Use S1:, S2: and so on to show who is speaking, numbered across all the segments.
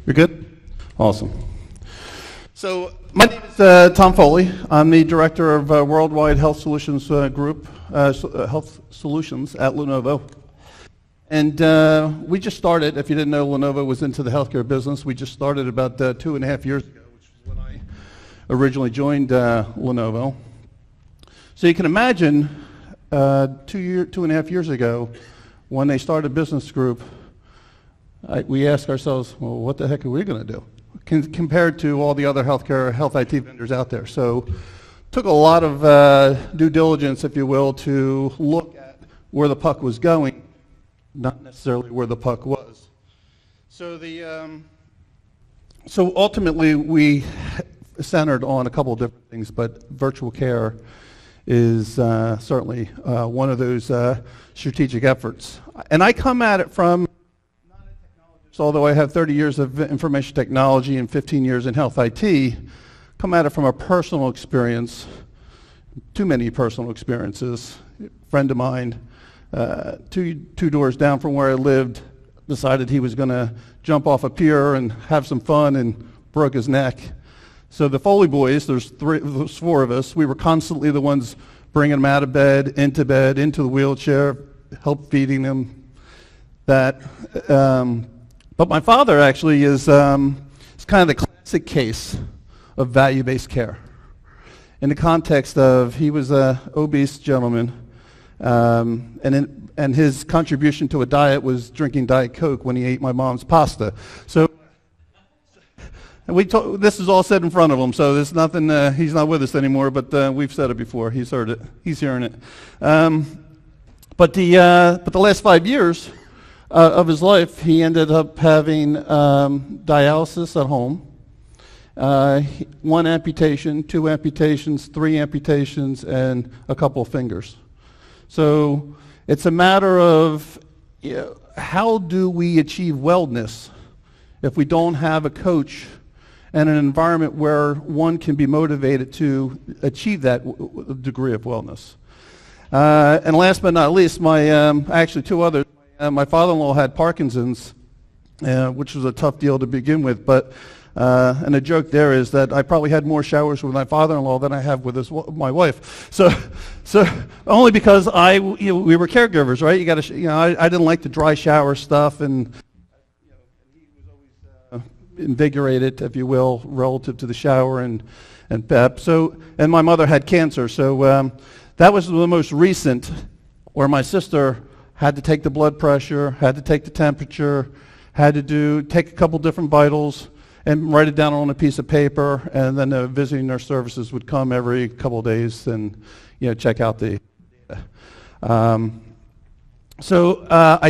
S1: You're good? Awesome. So my name is Tom Foley. I'm the director of Worldwide Health Solutions Group, Health Solutions at Lenovo. And we just started, if you didn't know, Lenovo was into the healthcare business. We just started about 2.5 years ago, which was when I originally joined Lenovo. So you can imagine 2.5 years ago, when they started a business group, we asked ourselves, well, what the heck are we going to do? Compared to all the other health IT vendors out there. So took a lot of due diligence, if you will, to look at where the puck was going, not necessarily where the puck was. So so ultimately we centered on a couple of different things, but virtual care is certainly one of those strategic efforts. And I come at it from, although I have 30 years of information technology and 15 years in health IT, come at it from a personal experience, too many personal experiences. A friend of mine, two doors down from where I lived, decided he was going to jump off a pier and have some fun and broke his neck. So the Foley boys, there's four of us, we were constantly the ones bringing him out of bed, into the wheelchair, help feeding him, that. But my father actually is kind of the classic case of value-based care. In the context of, he was an obese gentleman, and his contribution to a diet was drinking Diet Coke when he ate my mom's pasta. So this is all said in front of him, so there's nothing, he's not with us anymore, but we've said it before. He's heard it. He's hearing it. But the last 5 years of his life, he ended up having dialysis at home, 1 amputation, 2 amputations, 3 amputations, and a couple of fingers. So it's a matter of how do we achieve wellness if we don't have a coach and an environment where one can be motivated to achieve that degree of wellness. And last but not least, actually 2 others. My father-in-law had Parkinson's, which was a tough deal to begin with, but and the joke there is that I probably had more showers with my father-in-law than I have with my wife. So only because we were caregivers, right? You got to, I didn't like the dry shower stuff, and he was always invigorated, if you will, relative to the shower and pep. So, and my mother had cancer, so that was the most recent, where my sister had to take the blood pressure, had to take the temperature, had to take a couple different vitals and write it down on a piece of paper, and then the visiting nurse services would come every couple of days and check out the data. I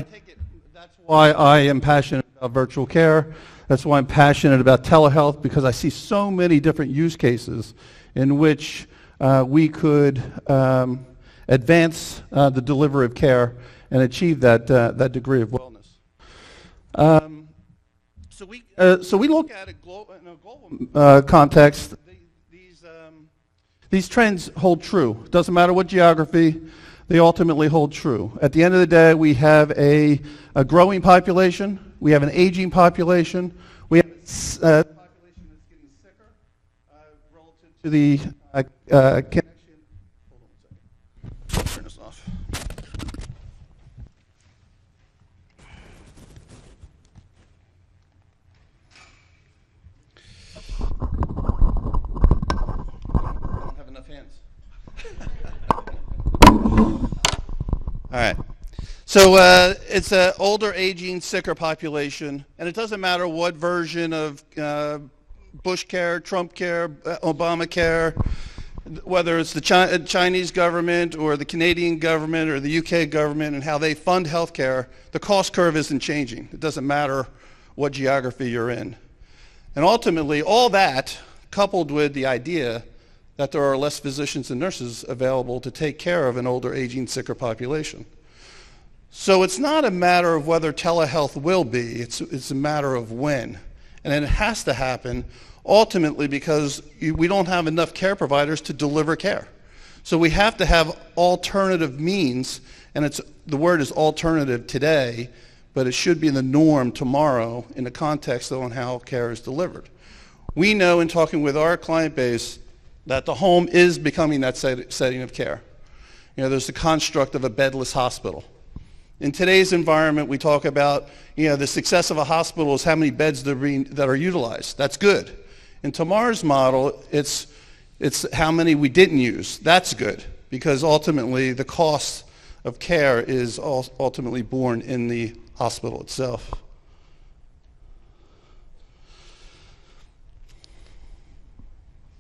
S1: take it that's why I am passionate about virtual care. That's why I'm passionate about telehealth, because I see so many different use cases in which we could advance the delivery of care and achieve that degree of wellness. So we look at it in a global context. These trends hold true. Doesn't matter what geography, they ultimately hold true. At the end of the day, we have a growing population. We have an aging population. We have a population that's getting sicker relative to the connection. Hold on a second. Turn this off. All right. So it's an older, aging, sicker population, and it doesn't matter what version of Bush care, Trump care, Obama care, whether it's the Chinese government or the Canadian government or the UK government and how they fund healthcare, the cost curve isn't changing. It doesn't matter what geography you're in. And ultimately, all that, coupled with the idea that there are less physicians and nurses available to take care of an older, aging, sicker population. So it's not a matter of whether telehealth will be, it's a matter of when. And it has to happen ultimately because we don't have enough care providers to deliver care. So we have to have alternative means, and the word is alternative today, but it should be the norm tomorrow in the context on how care is delivered. We know in talking with our client base that the home is becoming that setting of care. You know, there's the construct of a bedless hospital. In today's environment, we talk about, you know, the success of a hospital is how many beds that are utilized. That's good. In tomorrow's model, it's how many we didn't use. That's good, because ultimately the cost of care is ultimately borne in the hospital itself.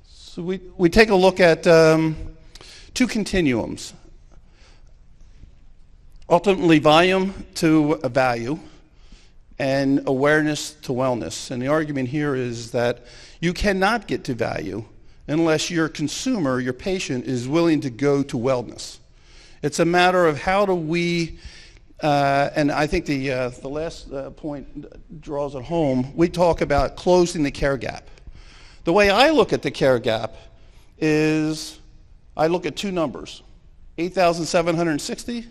S1: So we take a look at two continuums. Ultimately, volume to value and awareness to wellness. And the argument here is that you cannot get to value unless your consumer, your patient, is willing to go to wellness. It's a matter of how do we, and I think the last point draws it home, we talk about closing the care gap. The way I look at the care gap is I look at two numbers, 8,760.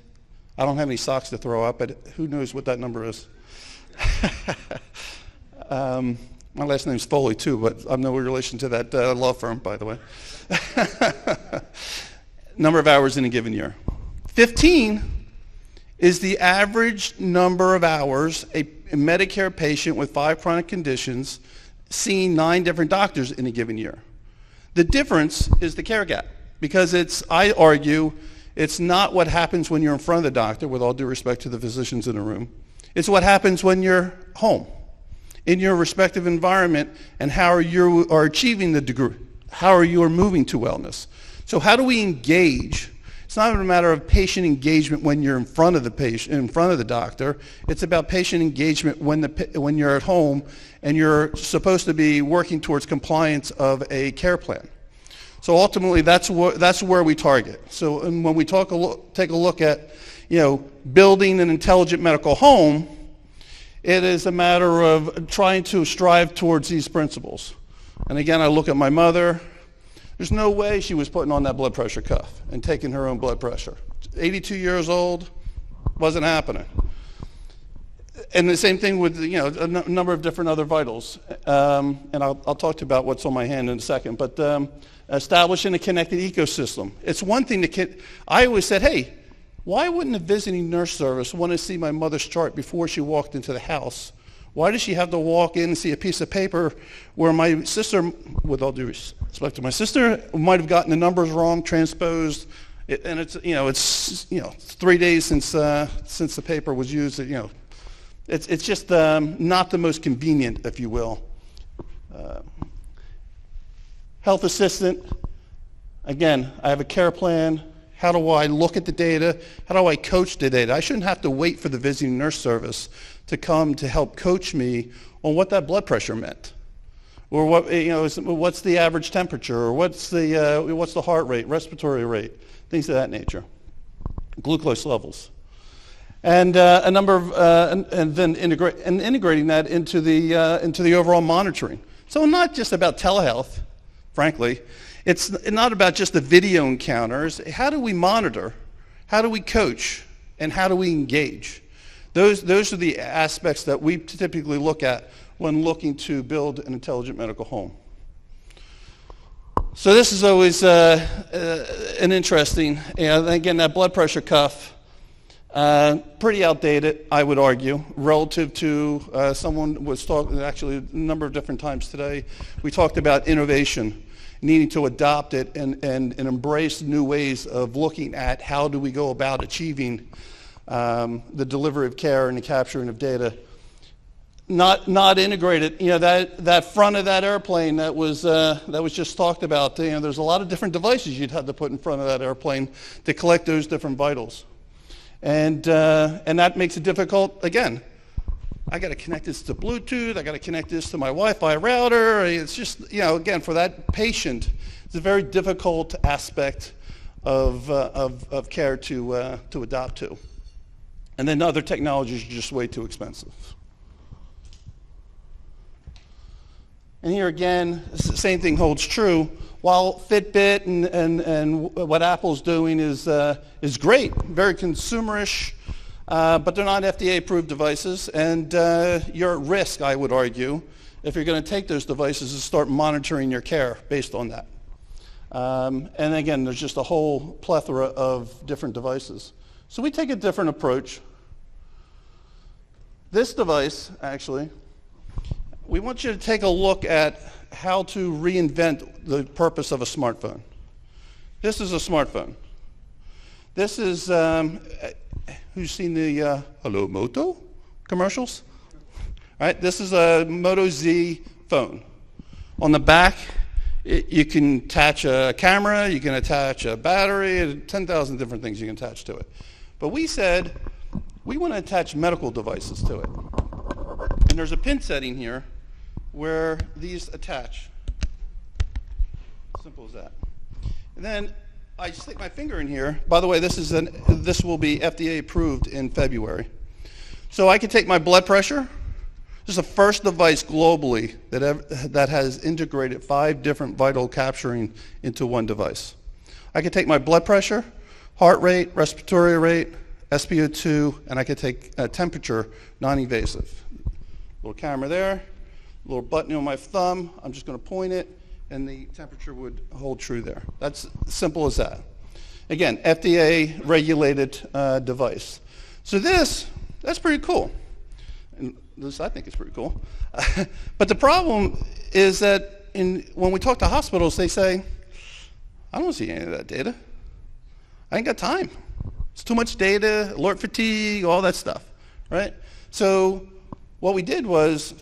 S1: I don't have any socks to throw up, but who knows what that number is? My last name's Foley too, but I'm no relation to that law firm, by the way. Number of hours in a given year. 15 is the average number of hours a Medicare patient with 5 chronic conditions seeing 9 different doctors in a given year. The difference is the care gap, because I argue, it's not what happens when you're in front of the doctor, with all due respect to the physicians in the room. It's what happens when you're home, in your respective environment, and how you are achieving the degree, how you are moving to wellness. So how do we engage? It's not a matter of patient engagement when you're in front of the patient, in front of the doctor. It's about patient engagement when you're at home and you're supposed to be working towards compliance of a care plan. So ultimately, that's where we target. So and when we take a look at, you know, building an intelligent medical home, it is a matter of trying to strive towards these principles. And again, I look at my mother. There's no way she was putting on that blood pressure cuff and taking her own blood pressure. 82 years old, wasn't happening. And the same thing with, you know, a number of different other vitals. And I'll talk to you about what's on my hand in a second. But establishing a connected ecosystem. It's one thing I always said, hey, why wouldn't a visiting nurse service want to see my mother's chart before she walked into the house? Why does she have to walk in and see a piece of paper where my sister, with all due respect to my sister, might have gotten the numbers wrong, transposed, and it's 3 days since the paper was used. It's just not the most convenient, if you will. Health assistant. Again, I have a care plan. How do I look at the data? How do I coach the data? I shouldn't have to wait for the visiting nurse service to come to help coach me on what that blood pressure meant, or what's the average temperature, or what's the heart rate, respiratory rate, things of that nature, glucose levels, and a number of and then integrating that into the overall monitoring. So not just about telehealth, frankly. It's not about just the video encounters. How do we monitor? How do we coach? And how do we engage? Those are the aspects that we typically look at when looking to build an intelligent medical home. So this is always an interesting, again, that blood pressure cuff, pretty outdated, I would argue, relative to someone was talking, actually a number of different times today, we talked about innovation, needing to adopt it and embrace new ways of looking at how do we go about achieving the delivery of care and the capturing of data. Not integrated. That front of that airplane that was just talked about. There's a lot of different devices you'd have to put in front of that airplane to collect those different vitals, and that makes it difficult. Again, I got to connect this to Bluetooth. I got to connect this to my Wi-Fi router. It's just, again, for that patient, it's a very difficult aspect of care to adopt to. And then other technologies are just way too expensive. And here again, the same thing holds true. While Fitbit and what Apple's doing is great, very consumerish. but they're not FDA-approved devices, and you're at risk, I would argue, if you're going to take those devices and start monitoring your care based on that. And again, there's just a whole plethora of different devices. So we take a different approach. This device, actually, we want you to take a look at how to reinvent the purpose of a smartphone. This is a smartphone. This is, who's seen the Hello Moto commercials? All right, this is a Moto Z phone. On the back, you can attach a camera, you can attach a battery, 10,000 different things you can attach to it. But we said we want to attach medical devices to it. And there's a pin setting here where these attach. Simple as that. And then I stick my finger in here. By the way, this will be FDA approved in February. So I can take my blood pressure. This is the first device globally that has integrated 5 different vital capturing into one device. I can take my blood pressure, heart rate, respiratory rate, SpO2, and I can take temperature, non-invasive. Little camera there, little button on my thumb. I'm just going to point it, and the temperature would hold true there. That's simple as that. Again, FDA-regulated device. So that's pretty cool. And this, I think, is pretty cool. But the problem is that when we talk to hospitals, they say, I don't see any of that data. I ain't got time. It's too much data, alert fatigue, all that stuff, right? So what we did was,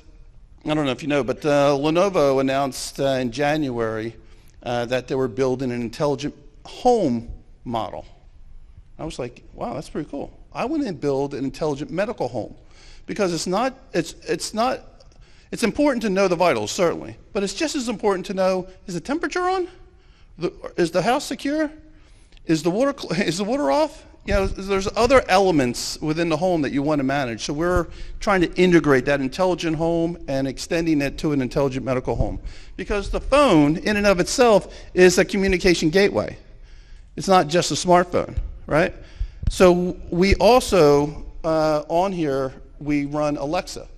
S1: I don't know if you know, but Lenovo announced in January that they were building an intelligent home model. I was like, wow, that's pretty cool. I want to build an intelligent medical home. Because it's important to know the vitals, certainly, but it's just as important to know, is the temperature on? Is the house secure? Is the water off? You know, there's other elements within the home that you want to manage. So we're trying to integrate that intelligent home and extending it to an intelligent medical home. Because the phone, in and of itself, is a communication gateway. It's not just a smartphone, right? So we also, on here, we run Alexa.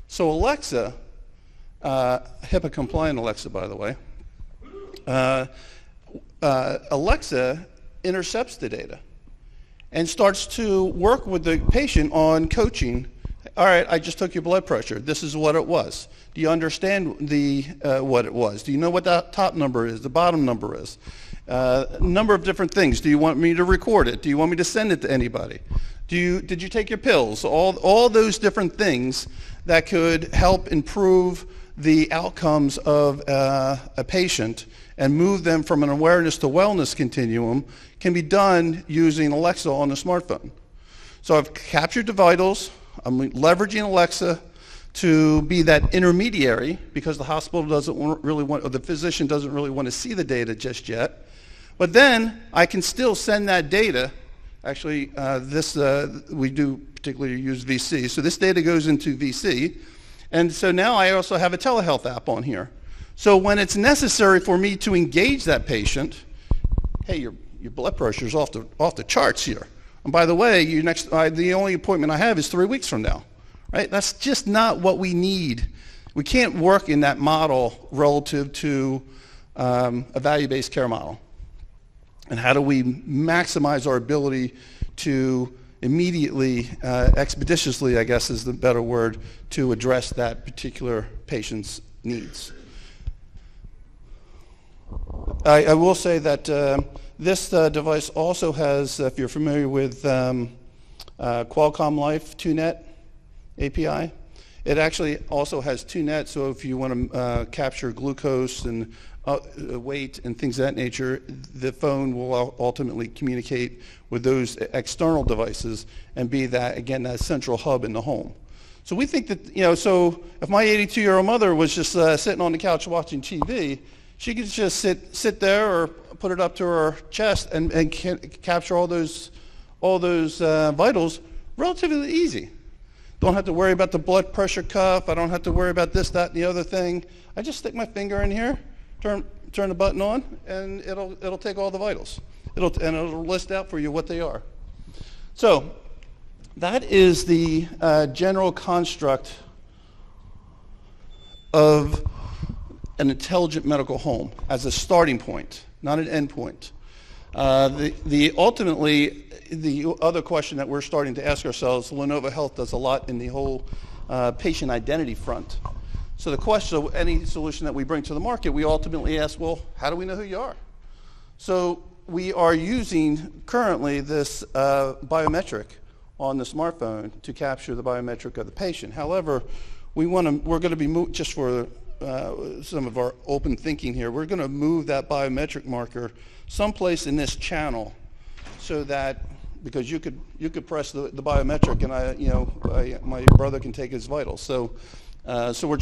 S1: So Alexa, HIPAA compliant Alexa, by the way, Alexa intercepts the data and starts to work with the patient on coaching. All right, I just took your blood pressure. This is what it was. Do you understand what it was? Do you know what the top number is, the bottom number is? A number of different things. Do you want me to record it? Do you want me to send it to anybody? Did you take your pills? All those different things that could help improve the outcomes of a patient and move them from an awareness to wellness continuum can be done using Alexa on the smartphone. So I've captured the vitals. I'm leveraging Alexa to be that intermediary because the hospital doesn't really want, or the physician doesn't really want to see the data just yet. But then I can still send that data. Actually, we do particularly use VSee. So this data goes into VSee. And so now I also have a telehealth app on here. So when it's necessary for me to engage that patient, hey, your blood pressure is off the charts here. And by the way, the only appointment I have is 3 weeks from now. Right? That's just not what we need. We can't work in that model relative to a value-based care model. And how do we maximize our ability to immediately, expeditiously, I guess is the better word, to address that particular patient's needs. I will say that this device also has, if you're familiar with Qualcomm Life 2net API, it actually also has 2net, so if you want to capture glucose and weight and things of that nature, the phone will ultimately communicate with those external devices and be that, again, that central hub in the home. So we think that, so if my 82-year-old mother was just sitting on the couch watching TV, she could just sit there or put it up to her chest and capture all those vitals relatively easy. Don't have to worry about the blood pressure cuff. I don't have to worry about this, that, and the other thing. I just stick my finger in here, turn the button on, and it'll take all the vitals. It'll list out for you what they are. So That is the general construct of an intelligent medical home as a starting point, not an end point. Ultimately, the other question that we're starting to ask ourselves, Lenovo Health does a lot in the whole patient identity front. So the question of any solution that we bring to the market, we ultimately ask, well, how do we know who you are? So we are using currently this biometric on the smartphone to capture the biometric of the patient. However, we're going to be just for some of our open thinking here, we're going to move that biometric marker someplace in this channel, so that because you could press the biometric and my brother can take his vitals. So we're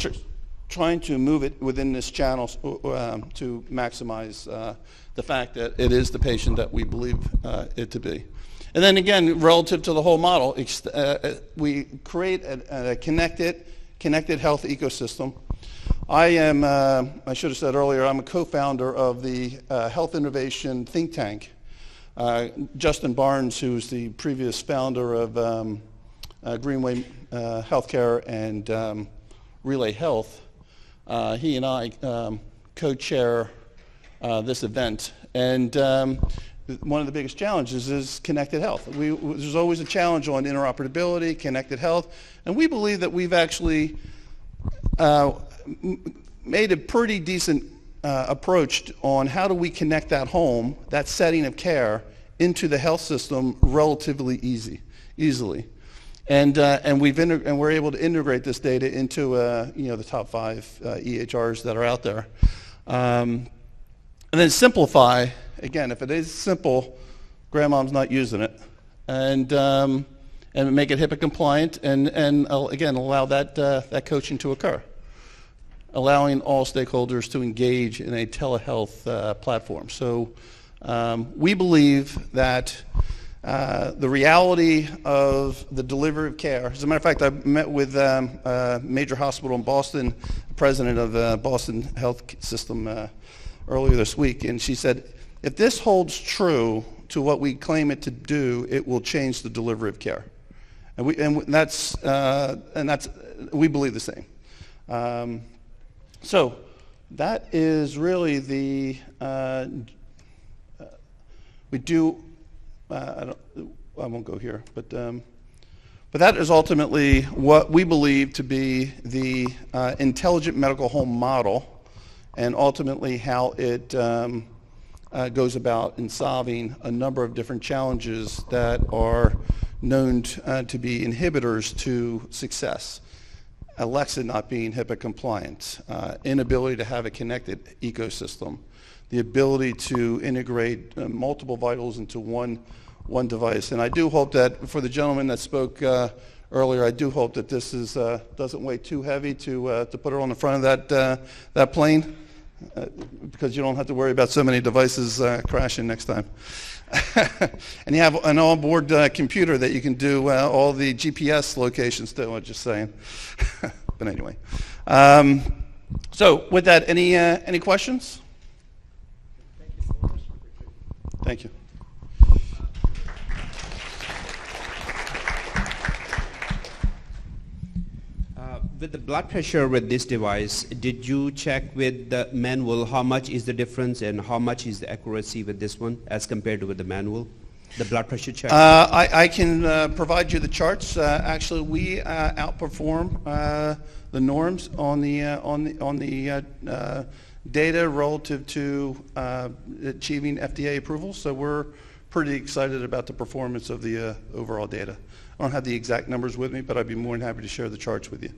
S1: trying to move it within this channel to maximize the fact that it is the patient that we believe it to be. And then again, relative to the whole model, we create a connected health ecosystem. I should have said earlier, I'm a co-founder of the Health Innovation think tank. Justin Barnes, who's the previous founder of Greenway Healthcare and Relay Health, he and I co-chair this event. And one of the biggest challenges is connected health. There's always a challenge on interoperability, connected health, and we believe that we've actually made a pretty decent approach on how do we connect that home, that setting of care, into the health system relatively easily. And we're able to integrate this data into the top 5 EHRs that are out there. And then simplify, again, if it is simple, grandmom's not using it. And make it HIPAA compliant and again, allow that coaching to occur, allowing all stakeholders to engage in a telehealth platform. So we believe that the reality of the delivery of care, as a matter of fact, I met with a major hospital in Boston, president of the Boston Health System earlier this week, and she said, if this holds true to what we claim it to do, it will change the delivery of care. And we believe the same. So that is really the, we do, I won't go here, but that is ultimately what we believe to be the intelligent medical home model, and ultimately how it goes about in solving a number of different challenges that are known to be inhibitors to success. Alexa not being HIPAA compliant, inability to have a connected ecosystem, the ability to integrate multiple vitals into one device. And I do hope that, for the gentleman that spoke earlier, I do hope that this doesn't weigh too heavy to put it on the front of that plane, because you don't have to worry about so many devices crashing next time. And you have an onboard computer that you can do all the GPS locations to. I'm just saying. But anyway, so with that, any questions? Thank you.
S2: With the blood pressure with this device, did you check with the manual how much is the difference and how much is the accuracy with this one as compared to with the manual, the blood pressure check?
S1: I can provide you the charts. Actually, we outperform the norms on the data relative to achieving FDA approval. So we're pretty excited about the performance of the overall data. I don't have the exact numbers with me, but I'd be more than happy to share the charts with you.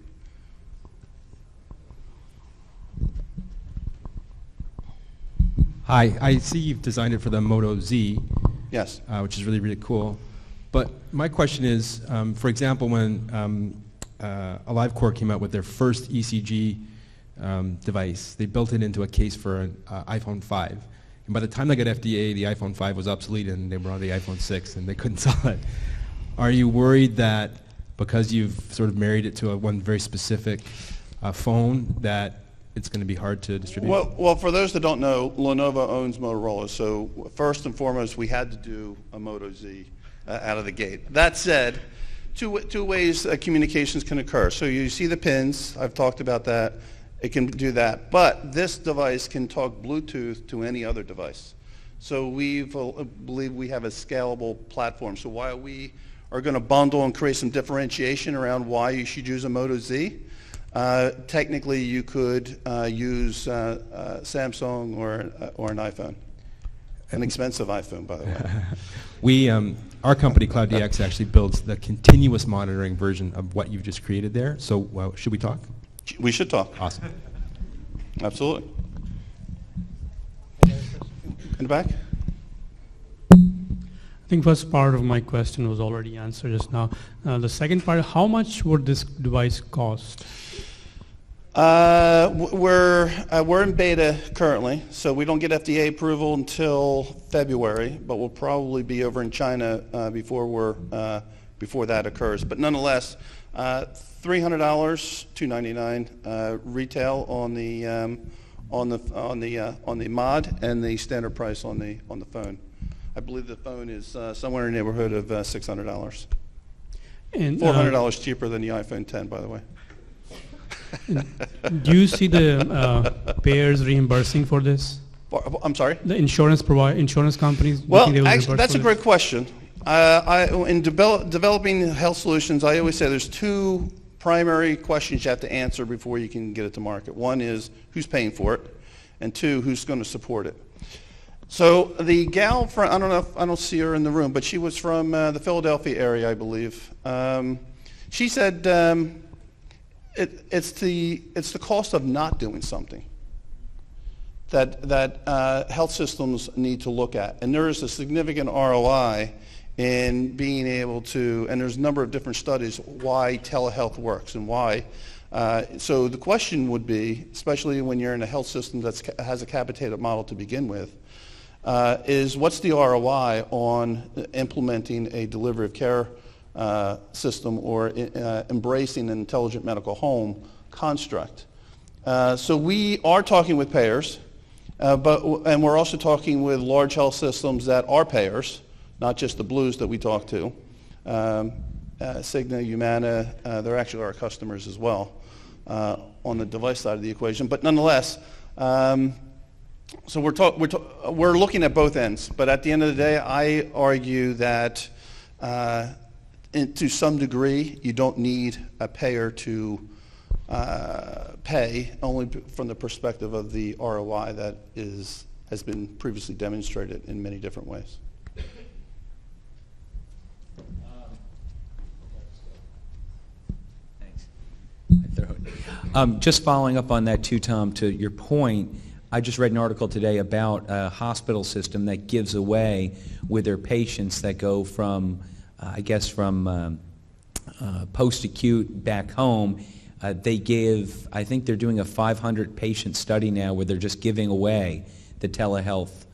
S3: Hi, I see you've designed it for the Moto Z.
S1: Yes.
S3: Which is really, really cool. But my question is, for example, when AliveCor came out with their first ECG device, they built it into a case for an iPhone 5. And by the time they got FDA, the iPhone 5 was obsolete and they were on the iPhone 6 and they couldn't sell it. Are you worried that because you've sort of married it to one very specific phone that it's going to be hard to distribute?
S1: Well, for those that don't know, Lenovo owns Motorola, so first and foremost, we had to do a Moto Z out of the gate. That said, two ways communications can occur. So you see the pins. I've talked about that. It can do that. But this device can talk Bluetooth to any other device. So we believe we have a scalable platform. So while we are going to bundle and create some differentiation around why you should use a Moto Z, technically you could use Samsung or an iPhone. An expensive iPhone, by the way.
S3: Our company, CloudDX, actually builds the continuous monitoring version of what you've just created there. So should we talk?
S1: We should talk.
S3: Awesome.
S1: Absolutely. In the back?
S4: I think first part of my question was already answered just now. The second part, how much would this device cost?
S1: We're in beta currently, so we don't get FDA approval until February, but we'll probably be over in China before that occurs. But nonetheless, $300, $299 retail on the mod, and the standard price on the phone. I believe the phone is somewhere in the neighborhood of $600.
S4: And
S1: $400 cheaper than the iPhone 10, by the way.
S4: do you see the payers reimbursing for this?
S1: I'm sorry?
S4: The insurance companies?
S1: Well, actually, that's a great question. In developing health solutions, I always say there's two primary questions you have to answer before you can get it to market. One is who's paying for it, and two, who's going to support it. So the gal from, I don't see her in the room, but she was from the Philadelphia area, I believe. She said it's the cost of not doing something that health systems need to look at, and there is a significant ROI in being able to, and there's a number of different studies why telehealth works and why. So the question would be, especially when you're in a health system that has a capitated model to begin with, is what's the ROI on implementing a delivery of care system or embracing an intelligent medical home construct. So we are talking with payers, and we're also talking with large health systems that are payers, not just the blues that we talk to. Cigna, Humana, they're actually our customers as well on the device side of the equation. But nonetheless, so we're looking at both ends. But at the end of the day, I argue that to some degree, you don't need a payer to pay, only from the perspective of the ROI that has been previously demonstrated in many different ways.
S5: Just following up on that too, Tom, to your point, I just read an article today about a hospital system that gives away with their patients that go from, from post-acute back home. They give, I think they're doing a 500 patient study now where they're just giving away the telehealth,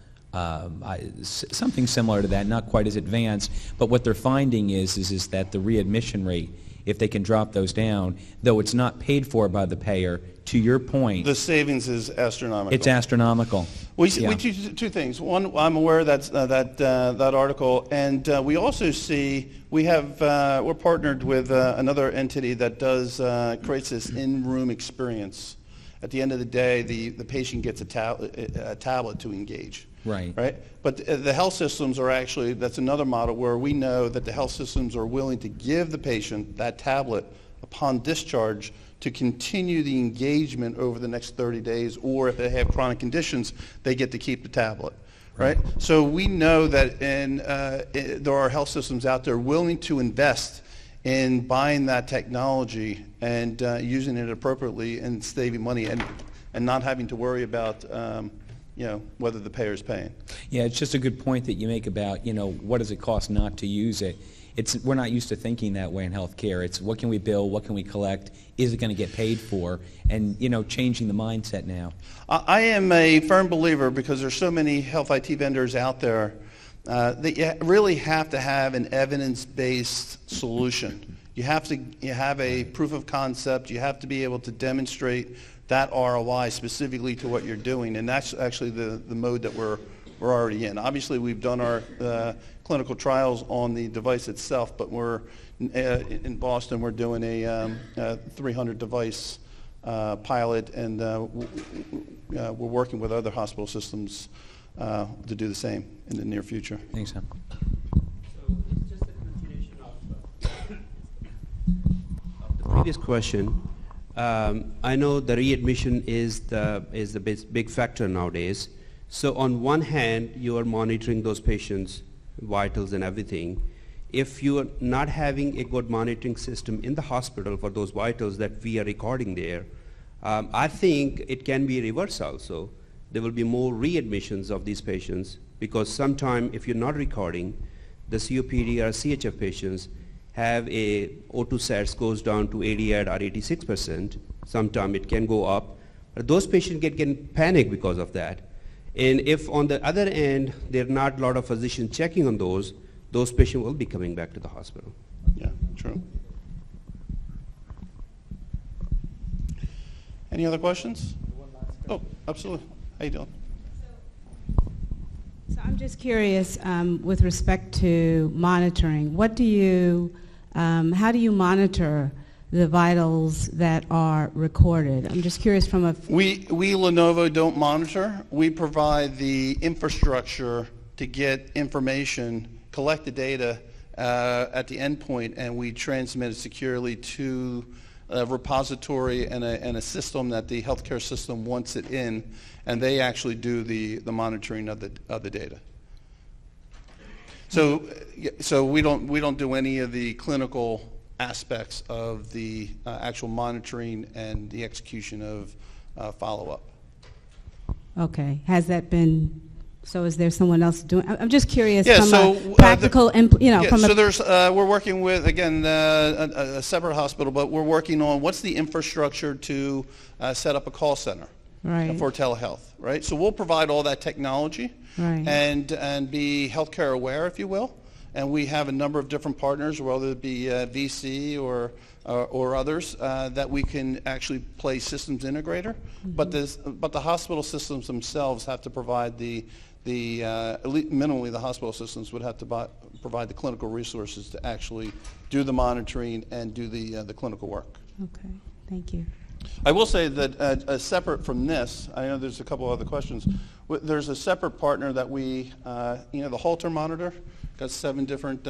S5: something similar to that, not quite as advanced, but what they're finding is that the readmission rate, if they can drop those down, though it's not paid for by the payer, to your point,
S1: the savings is astronomical.
S5: It's astronomical.
S1: We do two things. One, I'm aware of that article, and we also see we're partnered with another entity that creates this in-room experience. At the end of the day, the patient gets a tablet to engage.
S5: Right.
S1: But the health systems are actually, that's another model where we know that the health systems are willing to give the patient that tablet upon discharge to continue the engagement over the next 30 days, or if they have chronic conditions, they get to keep the tablet. Right? So we know that there are health systems out there willing to invest in buying that technology and using it appropriately and saving money and not having to worry about whether the payer is paying.
S5: Yeah, it's just a good point that you make about, what does it cost not to use it? We're not used to thinking that way in healthcare. It's what can we bill, what can we collect, is it going to get paid for, and changing the mindset now.
S1: I am a firm believer, because there's so many health IT vendors out there, that you really have to have an evidence-based solution. You have a proof of concept. You have to be able to demonstrate that ROI specifically to what you're doing, and that's actually the mode that we're we're already in. Obviously, we've done our clinical trials on the device itself, but we're in Boston. We're doing a 300 device pilot, and we're working with other hospital systems to do the same in the near future.
S5: Thanks, Sam.
S2: So it's just a continuation of the previous question. I know the readmission is the big factor nowadays. So on one hand, you are monitoring those patients' vitals and everything. If you are not having a good monitoring system in the hospital for those vitals that we are recording there, I think it can be reverse also. There will be more readmissions of these patients because sometime if you're not recording, the COPD or CHF patients have a O2 sats goes down to 88 or 86%. Sometime it can go up. But those patients get panic because of that. And if on the other end, there are not a lot of physicians checking on those patients will be coming back to the hospital.
S1: Yeah, true. Any other questions? Oh, absolutely. How you doing?
S6: So I'm just curious with respect to monitoring. How do you monitor the vitals that are recorded? I'm just curious from a...
S1: We Lenovo don't monitor. We provide the infrastructure to get information, collect the data at the endpoint, and we transmit it securely to a repository and a system that the healthcare system wants it in, and they actually do the monitoring of the data. So we don't do any of the clinical aspects of the actual monitoring and the execution of follow-up.
S6: Okay. Has that been... So is there someone else doing? I'm just curious
S1: Yeah,
S6: from
S1: so,
S6: a practical,
S1: so there's we're working with again a separate hospital, but we're working on what's the infrastructure to set up a call center for telehealth, right? So we'll provide all that technology and be healthcare aware, if you will. And we have a number of different partners, whether it be VSee or others, that we can actually play systems integrator. Mm-hmm. But the hospital systems themselves have to provide minimally the hospital systems would have to provide the clinical resources to actually do the monitoring and do the clinical work.
S6: Okay, thank you.
S1: I will say that separate from this, I know there's a couple other questions. There's a separate partner that we, the Holter monitor, got 7 different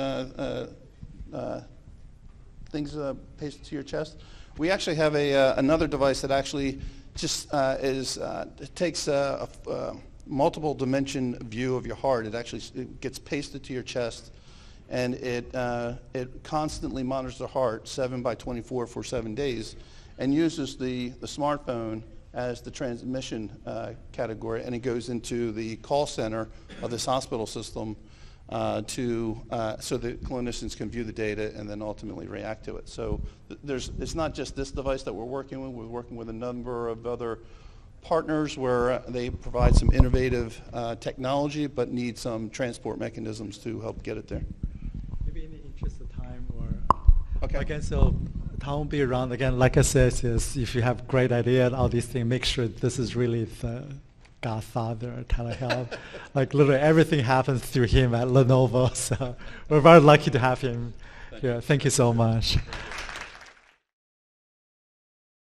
S1: things pasted to your chest. We actually have another device that actually just it takes a multiple dimension view of your heart. It gets pasted to your chest, and it constantly monitors the heart 7/24 for 7 days, and uses the smartphone as the transmission category, and it goes into the call center of this hospital system so that clinicians can view the data and then ultimately react to it. So it's not just this device that we're working with. We're working with a number of other partners where they provide some innovative technology but need some transport mechanisms to help get it there.
S7: Maybe in the interest of time,
S1: Okay.
S7: Again, so time will be around. Again, like I said, is if you have great idea and all these things, make sure this is really the godfather, telehealth. Like literally everything happens through him at Lenovo. So we're very lucky to have him here. Thank you so much.